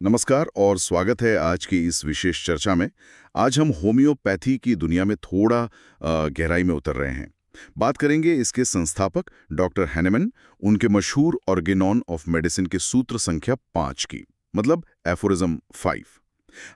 नमस्कार और स्वागत है आज की इस विशेष चर्चा में। आज हम होम्योपैथी की दुनिया में थोड़ा गहराई में उतर रहे हैं। बात करेंगे इसके संस्थापक डॉक्टर हैनेमन, उनके मशहूर ऑर्गेनॉन ऑफ मेडिसिन के सूत्र संख्या 5 की, मतलब एफोरिज्म 5।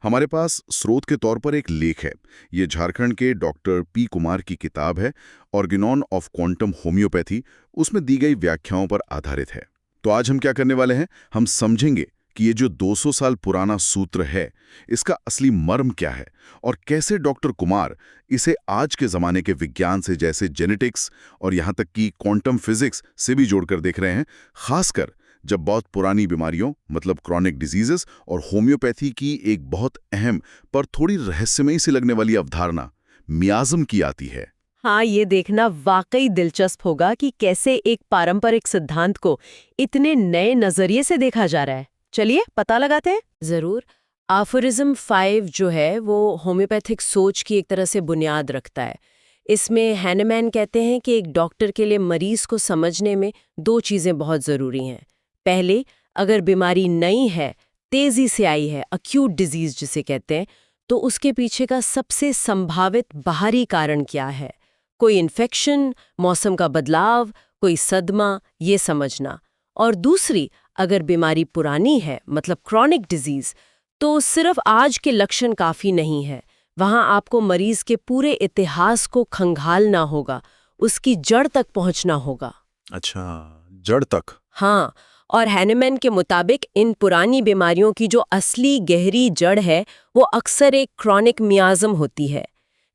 हमारे पास स्रोत के तौर पर एक लेख है। ये झारखंड के डॉक्टर पी कुमार की किताब है, ऑर्गेनॉन ऑफ क्वांटम होम्योपैथी। उसमें दी गई व्याख्याओं पर आधारित है। तो आज हम क्या करने वाले हैं, हम समझेंगे कि ये जो 200 साल पुराना सूत्र है, इसका असली मर्म क्या है और कैसे डॉक्टर कुमार इसे आज के ज़माने के विज्ञान से, जैसे जेनेटिक्स और यहाँ तक कि क्वांटम फिजिक्स से भी जोड़कर देख रहे हैं, खासकर जब बहुत पुरानी बीमारियों मतलब क्रॉनिक डिजीजेस और होम्योपैथी की एक बहुत अहम पर थोड़ी रहस्यमयी सी लगने वाली अवधारणा मियाज़म की आती है। हाँ, ये देखना वाकई दिलचस्प होगा कि कैसे एक पारंपरिक सिद्धांत को इतने नए नजरिए से देखा जा रहा है। चलिए पता लगाते हैं। जरूर। एफोरिज्म 5 जो है वो होम्योपैथिक सोच की एक तरह से बुनियाद रखता है। इसमें हैनेमैन कहते हैं कि एक डॉक्टर के लिए मरीज को समझने में दो चीजें बहुत जरूरी हैं। पहले, अगर बीमारी नई है, तेजी से आई है, अक्यूट डिजीज जिसे कहते हैं, तो उसके पीछे का सबसे संभावित बाहरी कारण क्या है। कोई इन्फेक्शन, मौसम का बदलाव, कोई सदमा, ये समझना। और दूसरी, अगर बीमारी पुरानी है मतलब क्रॉनिक डिजीज, तो सिर्फ आज के लक्षण काफी नहीं है। वहां आपको मरीज के पूरे इतिहास को खंगालना होगा, उसकी जड़ तक पहुंचना होगा। अच्छा, जड़ तक। हाँ, और हैनेमैन के मुताबिक इन पुरानी बीमारियों की जो असली गहरी जड़ है वो अक्सर एक क्रॉनिक मियाज़म होती है।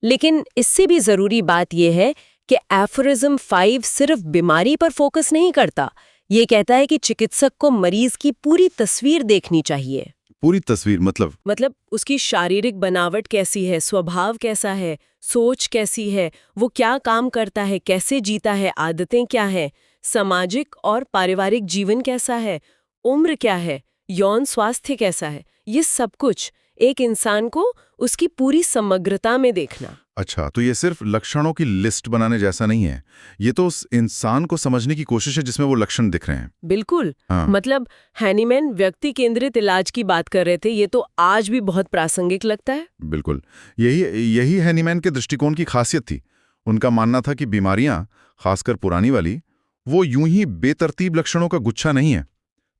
लेकिन इससे भी ज़रूरी बात यह है कि एफोरिज्म 5 सिर्फ बीमारी पर फोकस नहीं करता। ये कहता है कि चिकित्सक को मरीज की पूरी तस्वीर देखनी चाहिए। पूरी तस्वीर मतलब उसकी शारीरिक बनावट कैसी है, स्वभाव कैसा है, सोच कैसी है, वो क्या काम करता है, कैसे जीता है, आदतें क्या है, सामाजिक और पारिवारिक जीवन कैसा है, उम्र क्या है, यौन स्वास्थ्य कैसा है, ये सब कुछ एक इंसान को उसकी पूरी समग्रता में देखना। अच्छा, तो ये सिर्फ लक्षणों की लिस्ट बनाने जैसा नहीं है। ये तो उस इंसान को समझने की कोशिश है जिसमें वो लक्षण दिख रहे हैं। बिल्कुल। हाँ। मतलब हैनीमैन व्यक्ति केंद्रित इलाज की बात कर रहे थे, ये तो आज भी बहुत प्रासंगिक लगता है। बिल्कुल। यही यही हैनीमैन के दृष्टिकोण की खासियत थी। उनका मानना था कि बीमारियां, खासकर पुरानी वाली, वो यूं ही बेतरतीब लक्षणों का गुच्छा नहीं है।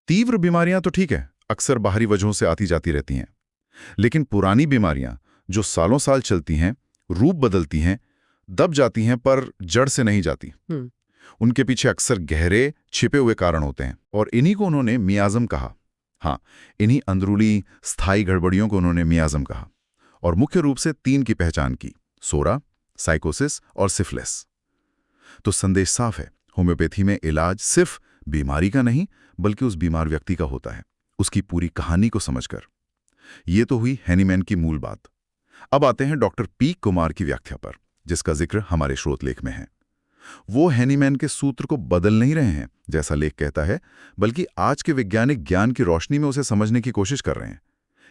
तीव्र बीमारियां तो ठीक है, अक्सर बाहरी वजहों से आती जाती रहती हैं। लेकिन पुरानी बीमारियां जो सालों साल चलती हैं, रूप बदलती हैं, दब जाती हैं पर जड़ से नहीं जाती, उनके पीछे अक्सर गहरे छिपे हुए कारण होते हैं और इन्हीं को उन्होंने मियाज़म कहा। हाँ, इन्हीं अंदरूनी स्थायी गड़बड़ियों को उन्होंने मियाज़म कहा और मुख्य रूप से 3 की पहचान की: सोरा, साइकोसिस और सिफिलिस। तो संदेश साफ है, होम्योपैथी में इलाज सिर्फ बीमारी का नहीं बल्कि उस बीमार व्यक्ति का होता है, उसकी पूरी कहानी को समझकर। ये तो हुई हैनीमैन की मूल बात। अब आते हैं डॉक्टर पी कुमार की व्याख्या पर, जिसका जिक्र हमारे स्रोत लेख में है। वो हैनीमैन के सूत्र को बदल नहीं रहे हैं जैसा लेख कहता है, बल्कि आज के वैज्ञानिक ज्ञान की रोशनी में उसे समझने की कोशिश कर रहे हैं।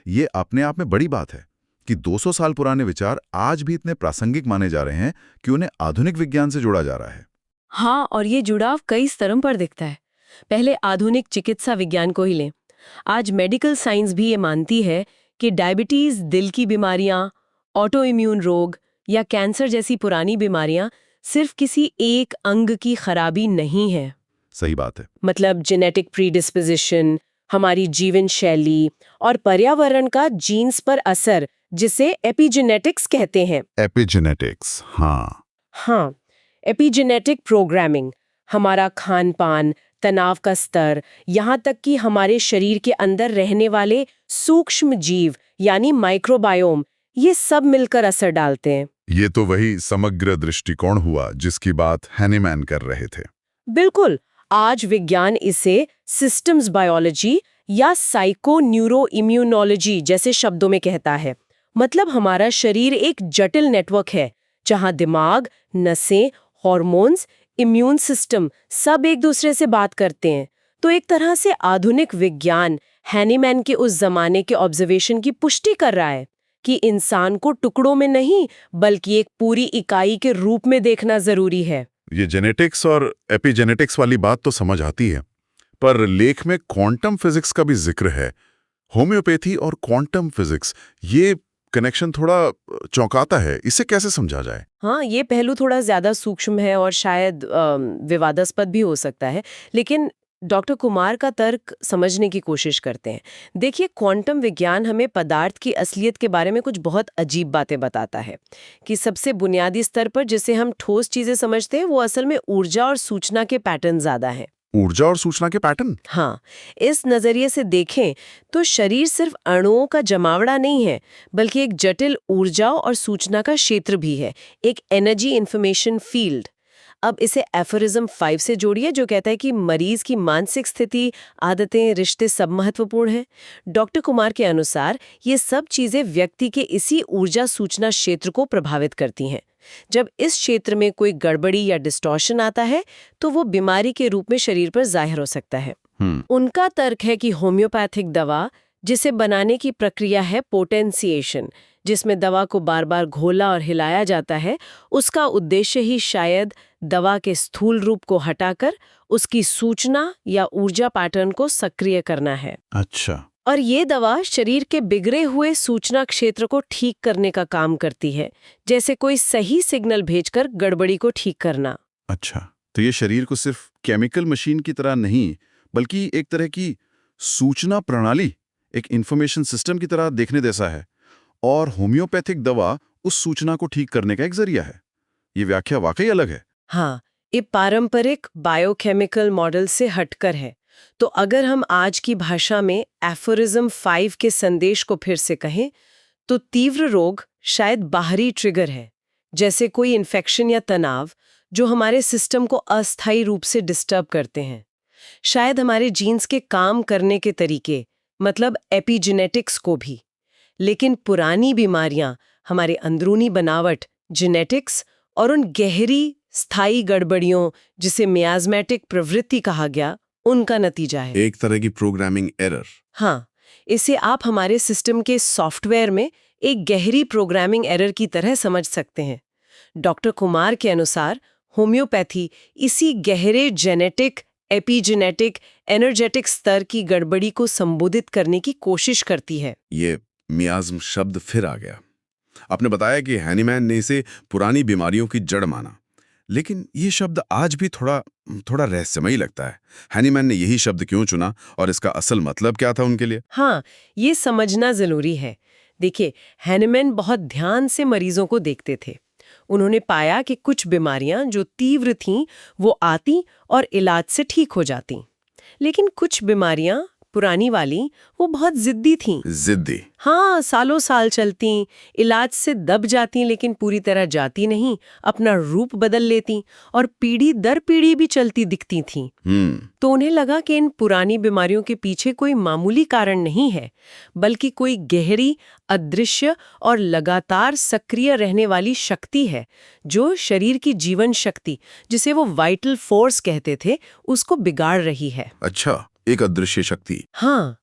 ये अपने आप में बड़ी बात है कि 200 साल पुराने विचार आज भी इतने प्रासंगिक माने जा रहे हैं कि उन्हें आधुनिक विज्ञान से जोड़ा जा रहा है। हाँ, और ये जुड़ाव कई स्तरों पर दिखता है। पहले आधुनिक चिकित्सा विज्ञान को ही लें। आज मेडिकल साइंस भी ये मानती है कि डायबिटीज, दिल की बीमारियां, ऑटो इम्यून रोग या कैंसर जैसी पुरानी बीमारियां सिर्फ किसी एक अंग की खराबी नहीं है। सही बात है। मतलब जेनेटिक प्रीडिस्पोजिशन, हमारी जीवन शैली और पर्यावरण का जीन्स पर असर, जिसे एपिजेनेटिक्स कहते हैं। एपिजेनेटिक्स, हाँ। हाँ, एपिजेनेटिक प्रोग्रामिंग, हमारा खान पान, तनाव का स्तर, यहाँ तक कि हमारे शरीर के अंदर रहने वाले सूक्ष्म जीव यानी माइक्रोबायोम, ये सब मिलकर असर डालते हैं। ये तो वही समग्र दृष्टिकोण हुआ जिसकी बात हैनीमैन कर रहे थे। बिल्कुल। आज विज्ञान इसे सिस्टम्स बायोलॉजी या साइको न्यूरो इम्यूनोलॉजी जैसे शब्दों में कहता है। मतलब हमारा शरीर एक जटिल नेटवर्क है जहां दिमाग, नसें, हॉर्मोन्स, इम्यून सिस्टम सब एक दूसरे से बात करते हैं। तो एक तरह से आधुनिक विज्ञान हैनीमैन के उस जमाने के ऑब्जर्वेशन की पुष्टि कर रहा है कि इंसान को टुकड़ों में नहीं बल्कि एक पूरी इकाई के रूप में देखना जरूरी है। ये जेनेटिक्स और एपिजेनेटिक्स वाली बात तो समझ आती है, पर लेख में क्वांटम फिजिक्स का भी जिक्र है। होम्योपैथी और क्वांटम फिजिक्स, ये कनेक्शन थोड़ा चौंकाता है। इसे कैसे समझा जाए? हाँ, ये पहलू थोड़ा ज्यादा सूक्ष्म है और शायद विवादास्पद भी हो सकता है, लेकिन डॉक्टर कुमार का तर्क समझने की कोशिश करते हैं। देखिए, क्वांटम विज्ञान हमें पदार्थ की असलियत के बारे में कुछ बहुत अजीब बातें बताता है कि सबसे बुनियादी स्तर पर जिसे हम ठोस चीजें समझते हैं वो असल में ऊर्जा और सूचना के पैटर्न ज्यादा हैं। ऊर्जा और सूचना के पैटर्न? हाँ, इस नजरिए से देखें तो शरीर सिर्फ अणुओं का जमावड़ा नहीं है, बल्कि एक जटिल ऊर्जा और सूचना का क्षेत्र भी है, एक एनर्जी इंफॉर्मेशन फील्ड। अब इसे एफोरिज्म 5 से जोड़िए, जो कहता है कि मरीज की मानसिक स्थिति, आदतें, रिश्ते सब महत्वपूर्ण हैं। डॉक्टर कुमार के अनुसार ये सब चीजें व्यक्ति के इसी ऊर्जा सूचना क्षेत्र को प्रभावित करती हैं। जब इस क्षेत्र में कोई गड़बड़ी या डिस्टॉर्शन आता है तो वो बीमारी के रूप में शरीर पर जाहिर हो सकता है। उनका तर्क है कि होम्योपैथिक दवा, जिसे बनाने की प्रक्रिया है पोटेंशिएशन, जिसमें दवा को बार बार घोला और हिलाया जाता है, उसका उद्देश्य ही शायद दवा के स्थूल रूप को हटाकर उसकी सूचना या ऊर्जा पैटर्न को सक्रिय करना है। अच्छा। और ये दवा शरीर के बिगड़े हुए सूचना क्षेत्र को ठीक करने का काम करती है, जैसे कोई सही सिग्नल भेजकर गड़बड़ी को ठीक करना। अच्छा, तो ये शरीर को सिर्फ केमिकल मशीन की तरह नहीं, बल्कि एक तरह की सूचना प्रणाली, एक इंफॉर्मेशन सिस्टम की तरह देखने जैसा है। और होम्योपैथिक दवा उस सूचना को ठीक करने का एक जरिया है। ये व्याख्या वाकई अलग है। हाँ, ये पारंपरिक बायोकेमिकल मॉडल से हटकर है। तो अगर हम आज की भाषा में एफोरिज्म 5 के संदेश को फिर से कहें, तो तीव्र रोग शायद बाहरी ट्रिगर है, जैसे कोई इन्फेक्शन या तनाव जो हमारे सिस्टम को अस्थायी रूप से डिस्टर्ब करते हैं। शायद हमारे जीन्स के काम करने के तरीके, मतलब एपिजेनेटिक्स को भी। लेकिन पुरानी बीमारियां हमारे अंदरूनी बनावट, जेनेटिक्स और उन गहरी स्थायी गड़बड़ियों, जिसे मियाज़मेटिक प्रवृत्ति कहा गया, उनका नतीजा है। एक तरह की प्रोग्रामिंग एरर। हाँ, इसे आप हमारे सिस्टम के सॉफ्टवेयर में एक गहरी प्रोग्रामिंग एरर की तरह समझ सकते हैं। डॉक्टर कुमार के अनुसार होम्योपैथी इसी गहरे जेनेटिक, एपिजेनेटिक, एनर्जेटिक स्तर की गड़बड़ी को संबोधित करने की कोशिश करती है। ये मियाज़्म शब्द फिर आ गया। आपने बताया कि हैनीमैन ने इसे पुरानी बीमारियों की जड़ माना, लेकिन ये शब्द आज भी थोड़ा रहस्यमयी लगता है। हैनीमैन ने यही शब्द क्यों चुना और इसका असल मतलब क्या था उनके लिए? हाँ, ये समझना जरूरी है। देखिए, हैनीमैन बहुत ध्यान से मरीजों को देखते थे। उन्होंने पाया कि कुछ बीमारियां जो तीव्र थीं, वो आती और इलाज से ठीक हो जाती, लेकिन कुछ बीमारियां पुरानी वाली वो बहुत जिद्दी थीं। जिद्दी? हाँ, सालों साल चलती, इलाज से दब जाती लेकिन पूरी तरह जाती नहीं, अपना रूप बदल लेती और पीढ़ी दर पीढ़ी भी चलती दिखती थीं। तो उन्हें लगा कि इन पुरानी बीमारियों के पीछे कोई मामूली कारण नहीं है, बल्कि कोई गहरी, अदृश्य और लगातार सक्रिय रहने वाली शक्ति है, जो शरीर की जीवन शक्ति, जिसे वो वाइटल फोर्स कहते थे, उसको बिगाड़ रही है। अच्छा, एक अदृश्य शक्ति। हाँ,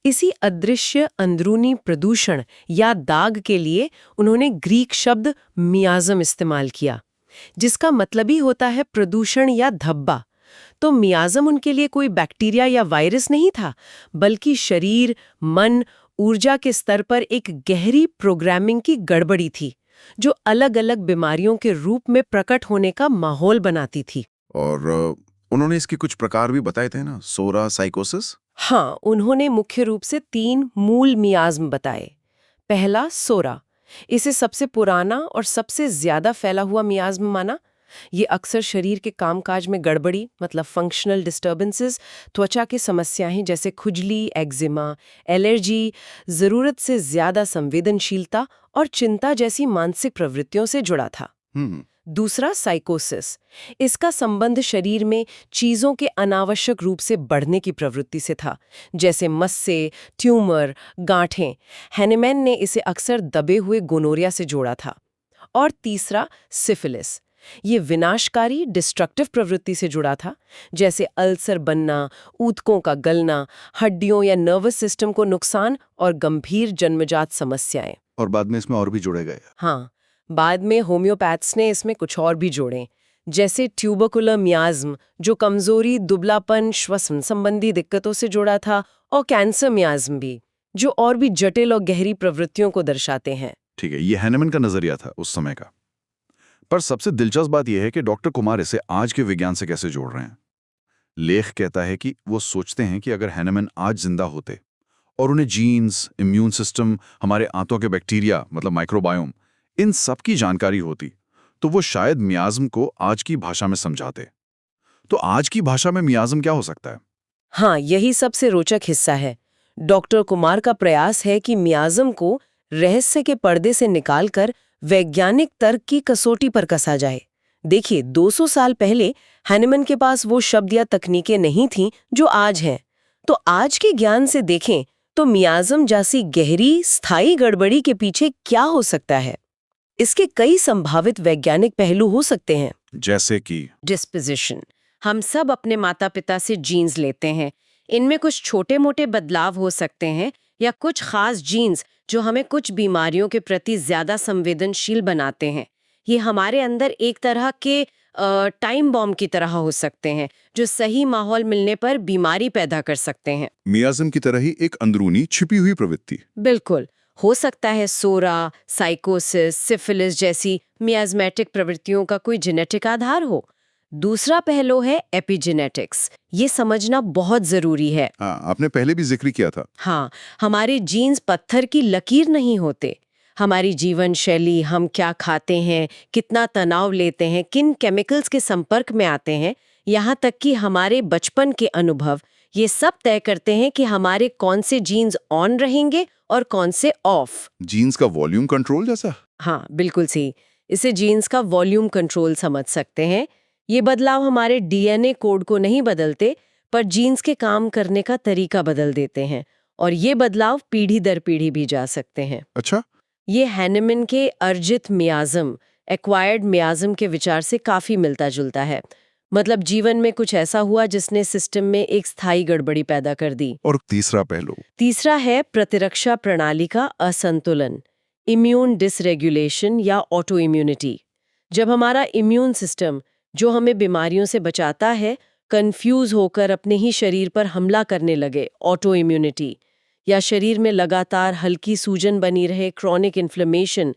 इसी अदृश्य अंदरूनी प्रदूषण या दाग के लिए उन्होंने ग्रीक शब्द मियाज़म इस्तेमाल किया, जिसका मतलब ही होता है प्रदूषण या धब्बा। तो मियाज़म उनके लिए कोई बैक्टीरिया या वायरस नहीं था, बल्कि शरीर, मन, ऊर्जा के स्तर पर एक गहरी प्रोग्रामिंग की गड़बड़ी थी, जो अलग-अलग बीमारियों के रूप में प्रकट होने का माहौल बनाती थी। और उन्होंने इसके कुछ प्रकार भी बताए थे ना, सोरा, साइकोसिस? हाँ, उन्होंने मुख्य रूप से 3 मूल मियाज़्म बताए। पहला, सोरा। इसे सबसे पुराना और सबसे ज्यादा फैला हुआ मियाज़्म माना। ये अक्सर शरीर के कामकाज में गड़बड़ी, मतलब फंक्शनल डिस्टर्बेंसेस, त्वचा की समस्याएं जैसे खुजली, एक्जिमा, एलर्जी, जरूरत से ज्यादा संवेदनशीलता और चिंता जैसी मानसिक प्रवृत्तियों से जुड़ा था। दूसरा, साइकोसिस। इसका संबंध शरीर में चीजों के अनावश्यक रूप से बढ़ने की प्रवृत्ति से था, जैसे मस्से, ट्यूमर, गांठें। हैनीमैन ने इसे अक्सर दबे हुए गोनोरिया से जोड़ा था। और तीसरा, सिफिलिस। ये विनाशकारी, डिस्ट्रक्टिव प्रवृत्ति से जुड़ा था, जैसे अल्सर बनना, ऊतकों का गलना, हड्डियों या नर्वस सिस्टम को नुकसान और गंभीर जन्मजात समस्याएं। और बाद में इसमें और भी जोड़े गए। हाँ, बाद में होम्योपैथ्स ने इसमें कुछ और भी जोड़े, जैसे ट्यूबरकुलर मियाज़्म, जो कमजोरी, दुबलापन, श्वसन संबंधी दिक्कतों से जुड़ा था, और कैंसर मियाज़्म भी, जो और भी जटिल और गहरी प्रवृत्तियों को दर्शाते हैं। ठीक है, ये हैनेमन का नजरिया था उस समय का। पर सबसे दिलचस्प बात यह है कि डॉक्टर कुमार इसे आज के विज्ञान से कैसे जोड़ रहे हैं। लेख कहता है कि वो सोचते हैं कि अगर हैनेमन आज जिंदा होते और उन्हें जीन्स, इम्यून सिस्टम, हमारे आंतों के बैक्टीरिया मतलब माइक्रोबायोम, इन सब की जानकारी होती तो वो शायद मियाज्म को आज की भाषा में समझाते। तो आज की भाषा में मियाज्म क्या हो सकता है? हाँ, यही सबसे रोचक हिस्सा है। डॉक्टर कुमार का प्रयास है कि मियाज्म को रहस्य के पर्दे से निकालकर वैज्ञानिक तर्क की कसौटी पर कसा जाए। देखिए, 200 साल पहले हैनेमन के पास वो शब्द या तकनीकें नहीं थीं जो आज हैं। तो आज के ज्ञान से देखें तो मियाज्म जैसी गहरी, स्थायी गड़बड़ी के पीछे क्या हो सकता है? इसके कई संभावित वैज्ञानिक पहलू हो सकते हैं। जैसे कि डिस्पोजिशन। हम सब अपने माता पिता से जीन्स लेते हैं। इनमें कुछ छोटे मोटे बदलाव हो सकते हैं या कुछ खास जीन्स जो हमें कुछ बीमारियों के प्रति ज्यादा संवेदनशील बनाते हैं। ये हमारे अंदर एक तरह के टाइम बॉम्ब की तरह हो सकते हैं जो सही माहौल मिलने पर बीमारी पैदा कर सकते हैं। मियाज्म की तरह ही एक अंदरूनी छिपी हुई प्रवृत्ति। बिल्कुल, हो सकता है सोरा, साइकोसिस, सिफिलिस जैसी मियाज्मेटिक प्रवृत्तियों का कोई जेनेटिक आधार हो। दूसरा पहलू है एपिजेनेटिक्स। ये समझना बहुत जरूरी है। आपने पहले भी जिक्र किया था। हाँ, हमारे जीन्स पत्थर की लकीर नहीं होते। हमारी जीवन शैली, हम क्या खाते हैं, कितना तनाव लेते हैं, किन केमिकल्स के संपर्क में आते हैं, यहाँ तक कि हमारे बचपन के अनुभव, ये सब तय करते हैं कि हमारे कौन से जीन्स ऑन रहेंगे और कौन से ऑफ। जीन्स का वॉल्यूम कंट्रोल जैसा? हाँ, बिल्कुल सही। इसे जीन्स का वॉल्यूम कंट्रोल समझ सकते हैं। ये बदलाव हमारे डीएनए कोड को नहीं बदलते, पर जीन्स के काम करने का तरीका बदल देते हैं, और ये बदलाव पीढ़ी दर पीढ़ी भी जा सकते हैं। अच्छा। ये हैनेमन के अर्जित मियाज्म, एक्वायर्ड मियाज्म के विचार से काफी मिलता जुलता है। मतलब जीवन में कुछ ऐसा हुआ जिसने सिस्टम में एक स्थायी गड़बड़ी पैदा कर दी। और तीसरा पहलू? तीसरा है प्रतिरक्षा प्रणाली का असंतुलन, इम्यून डिसरेगुलेशन या ऑटो इम्यूनिटी। जब हमारा इम्यून सिस्टम, जो हमें बीमारियों से बचाता है, कंफ्यूज होकर अपने ही शरीर पर हमला करने लगे, ऑटो इम्यूनिटी, या शरीर में लगातार हल्की सूजन बनी रहे, क्रॉनिक इन्फ्लेमेशन,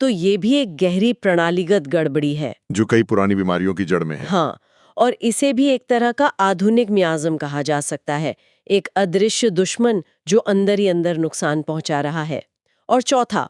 तो ये भी एक गहरी प्रणालीगत गड़बड़ी है जो कई पुरानी बीमारियों की जड़ में है। हाँ, और इसे भी एक तरह का आधुनिक मियाज्म कहा जा सकता है, एक अदृश्य दुश्मन जो अंदर ही अंदर नुकसान पहुंचा रहा है। और चौथा,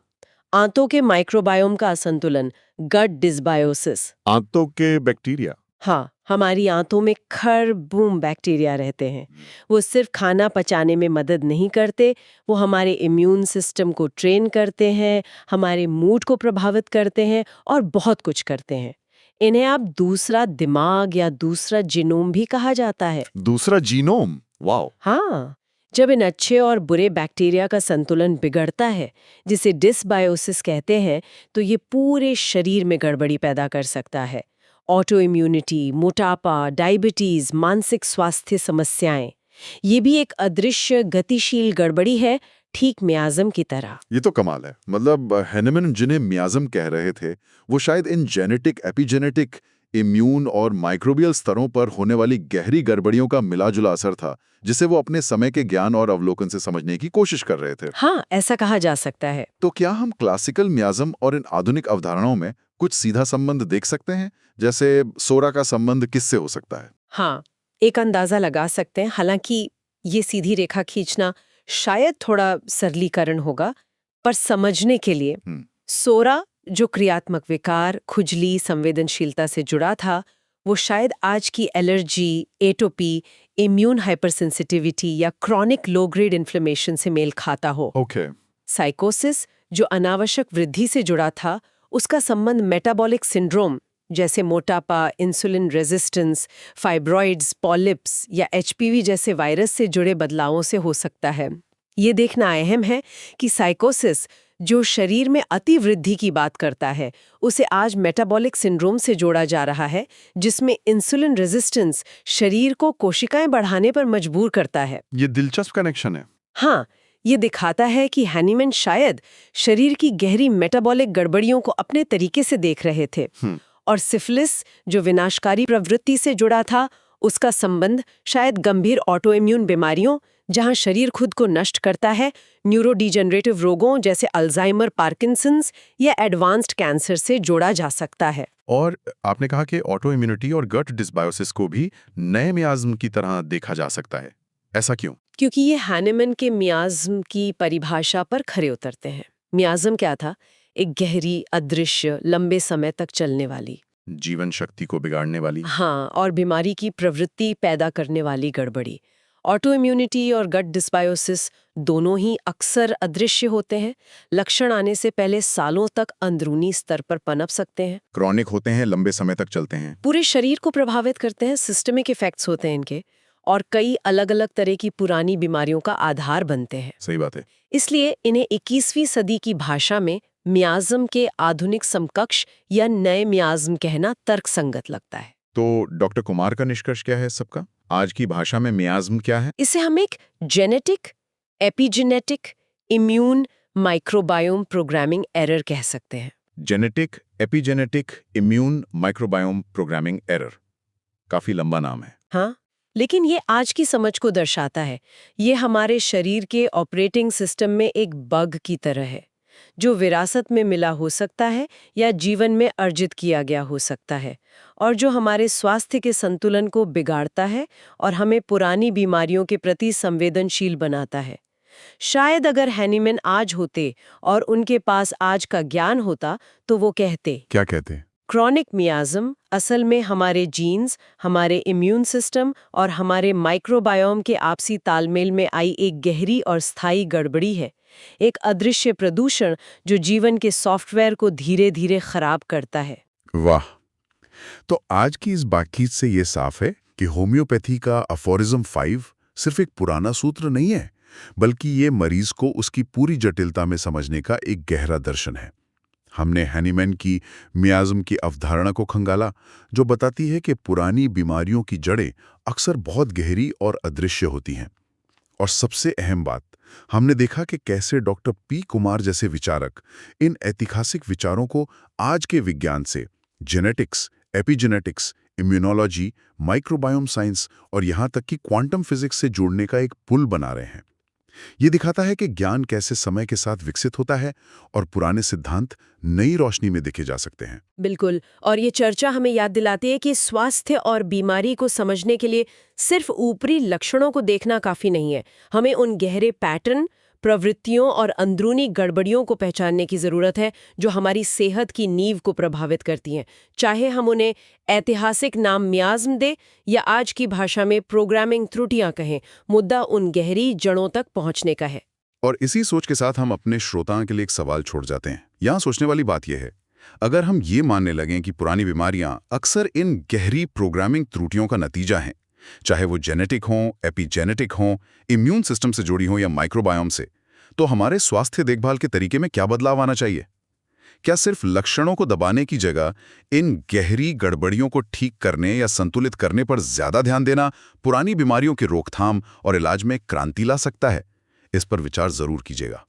आंतों के माइक्रोबायोम का असंतुलन, गट डिसबायोसिस। आंतों के बैक्टीरिया? हाँ, हमारी आंतों में खरबूम बैक्टीरिया रहते हैं। वो सिर्फ खाना पचाने में मदद नहीं करते, वो हमारे इम्यून सिस्टम को ट्रेन करते हैं, हमारे मूड को प्रभावित करते हैं और बहुत कुछ करते हैं। इन्हें आप दूसरा दिमाग या दूसरा जीनोम भी कहा जाता है। दूसरा जीनोम? वाओ। हाँ, जब इन अच्छे और बुरे बैक्टीरिया का संतुलन बिगड़ता है, जिसे डिसबायोसिस कहते हैं, तो ये पूरे शरीर में गड़बड़ी पैदा कर सकता है। ऑटो इम्यूनिटी, मोटापा, डायबिटीज, मानसिक स्वास्थ्य समस्याएं, ये भी एक अदृश्य गतिशील गड़बड़ी है, ठीक मियाज्म की तरह। ये तो कमाल है। मतलब हैनेमन जिन्हें मियाज्म कह रहे थे, वो शायद इन जेनेटिक, एपिजेनेटिक, इम्यून और माइक्रोबियल स्तरों पर होने वाली गहरी गड़बड़ियों का मिलाजुला असर था, जिसे वो अपने समय के ज्ञान और अवलोकन से समझने की कोशिश कर रहे थे। हाँ, ऐसा कहा जा सकता है। तो क्या हम क्लासिकल मियाज्म और इन आधुनिक अवधारणाओं में कुछ सीधा संबंध देख सकते हैं? जैसे सोरा का संबंध किससे हो सकता है? हाँ, एक अंदाजा लगा सकते हैं। हालांकि ये सीधी रेखा खींचना शायद थोड़ा सरलीकरण होगा, पर समझने के लिए सोरा, जो क्रियात्मक विकार, खुजली, संवेदनशीलता से जुड़ा था, वो शायद आज की एलर्जी, एटोपी, इम्यून हाइपरसेंसिटिविटी या क्रॉनिक लो ग्रेड इन्फ्लेमेशन से मेल खाता हो। ओके। साइकोसिस, जो अनावश्यक वृद्धि से जुड़ा था, उसका संबंध मेटाबॉलिक सिंड्रोम जैसे मोटापा, इंसुलिन रेजिस्टेंस, फाइब्रॉइड्स, पॉलिप्स या एचपीवी जैसे वायरस से जुड़े बदलावों से हो सकता है। ये देखना अहम है कि साइकोसिस, जो शरीर में अतिवृद्धि की बात करता है, उसे आज मेटाबॉलिक सिंड्रोम से जोड़ा जा रहा है, जिसमें इंसुलिन रेजिस्टेंस शरीर को कोशिकाएं बढ़ाने पर मजबूर करता है। ये दिलचस्प कनेक्शन है। हाँ, ये दिखाता है कि हैनीमैन शायद शरीर की गहरी मेटाबॉलिक गड़बड़ियों को अपने तरीके से देख रहे थे। और सिफिलिस, जो विनाशकारी प्रवृत्ति से जुड़ा था, उसका संबंध शायद गंभीर ऑटोइम्यून बीमारियों जहां शरीर खुद को नष्ट करता है, न्यूरोडिजेनरेटिव रोगों जैसे अल्जाइमर, पार्किंसंस या एडवांस्ड कैंसर से जोड़ा जा सकता है। और आपने कहा कि ऑटो इम्यूनिटी और गट डिसबायोसिस को भी नए मियाज्म की तरह देखा जा सकता है। ऐसा क्यों? क्योंकि ये हैनिमैन के मियाज्म की परिभाषा पर खरे उतरते हैं। मियाज्म क्या था? एक गहरी, अदृश्य, लंबे समय तक चलने वाली, जीवन शक्ति को बिगाड़ने वाली। हाँ, और बीमारी की प्रवृत्ति पैदा करने वाली गड़बड़ी। ऑटो इम्यूनिटी और गट डिस्बायोसिस दोनों ही अक्सर अदृश्य होते हैं, लक्षण आने से पहले सालों तक अंदरूनी स्तर पर पनप सकते हैं, क्रॉनिक होते हैं, लंबे समय तक चलते हैं। पूरे शरीर को प्रभावित करते हैं, सिस्टमिक इफेक्ट्स होते हैं इनके, और कई अलग अलग तरह की पुरानी बीमारियों का आधार बनते हैं। सही बात है। इसलिए इन्हें 21वीं सदी की भाषा में मियाज्म के आधुनिक समकक्ष या नए मियाज्म कहना तर्कसंगत लगता है। तो डॉक्टर कुमार का निष्कर्ष क्या है सबका? आज की भाषा में मियाज्म क्या है? इसे हम एक genetic, epigenetic, immune microbiome programming error कह सकते हैं। Genetic, epigenetic, immune microbiome programming error. काफी लंबा नाम है। हाँ, लेकिन ये आज की समझ को दर्शाता है। ये हमारे शरीर के ऑपरेटिंग सिस्टम में एक बग की तरह है, जो विरासत में मिला हो सकता है या जीवन में अर्जित किया गया हो सकता है, और जो हमारे स्वास्थ्य के संतुलन को बिगाड़ता है और हमें पुरानी बीमारियों के प्रति संवेदनशील बनाता है। शायद अगर हैनिमैन आज होते और उनके पास आज का ज्ञान होता तो वो कहते, क्या कहते? क्रॉनिक मियाज्म असल में हमारे जीन्स, हमारे इम्यून सिस्टम और हमारे माइक्रोबायोम के आपसी तालमेल में आई एक गहरी और स्थायी गड़बड़ी है, एक अदृश्य प्रदूषण जो जीवन के सॉफ्टवेयर को धीरे धीरे खराब करता है। वाह! तो आज की इस बातचीत से ये साफ है कि होम्योपैथी का अफोरिज्म 5 सिर्फ एक पुराना सूत्र नहीं है, बल्कि ये मरीज को उसकी पूरी जटिलता में समझने का एक गहरा दर्शन है। हमने हैनिमैन की मियाज्म की अवधारणा को खंगाला, जो बताती है कि पुरानी बीमारियों की जड़ें अक्सर बहुत गहरी और अदृश्य होती हैं। और सबसे अहम बात, हमने देखा कि कैसे डॉक्टर पी कुमार जैसे विचारक इन ऐतिहासिक विचारों को आज के विज्ञान से genetics, epigenetics, immunology, microbiome science और यहाँ तक कि क्वांटम फिजिक्स से जोड़ने का एक पुल बना रहे हैं। ये दिखाता है कि ज्ञान कैसे समय के साथ विकसित होता है और पुराने सिद्धांत नई रोशनी में देखे जा सकते हैं। बिल्कुल, और ये चर्चा हमें याद दिलाती है कि स्वास्थ्य और बीमारी को समझने के लिए सिर्फ ऊपरी लक्षणों को देखना काफी नहीं है। हमें उन गहरे पैटर्न, प्रवृत्तियों और अंदरूनी गड़बड़ियों को पहचानने की जरूरत है जो हमारी सेहत की नींव को प्रभावित करती हैं, चाहे हम उन्हें ऐतिहासिक नाम मियाज्म दे या आज की भाषा में प्रोग्रामिंग त्रुटियां कहें। मुद्दा उन गहरी जड़ों तक पहुंचने का है। और इसी सोच के साथ हम अपने श्रोताओं के लिए एक सवाल छोड़ जाते हैं। यहाँ सोचने वाली बात यह है, अगर हम ये मानने लगें कि पुरानी बीमारियां अक्सर इन गहरी प्रोग्रामिंग त्रुटियों का नतीजा हैं, चाहे वो जेनेटिक हों, एपिजेनेटिक हों, इम्यून सिस्टम से जुड़ी हों या माइक्रोबायोम से, तो हमारे स्वास्थ्य देखभाल के तरीके में क्या बदलाव आना चाहिए? क्या सिर्फ लक्षणों को दबाने की जगह इन गहरी गड़बड़ियों को ठीक करने या संतुलित करने पर ज्यादा ध्यान देना पुरानी बीमारियों की रोकथाम और इलाज में क्रांति ला सकता है? इस पर विचार जरूर कीजिएगा।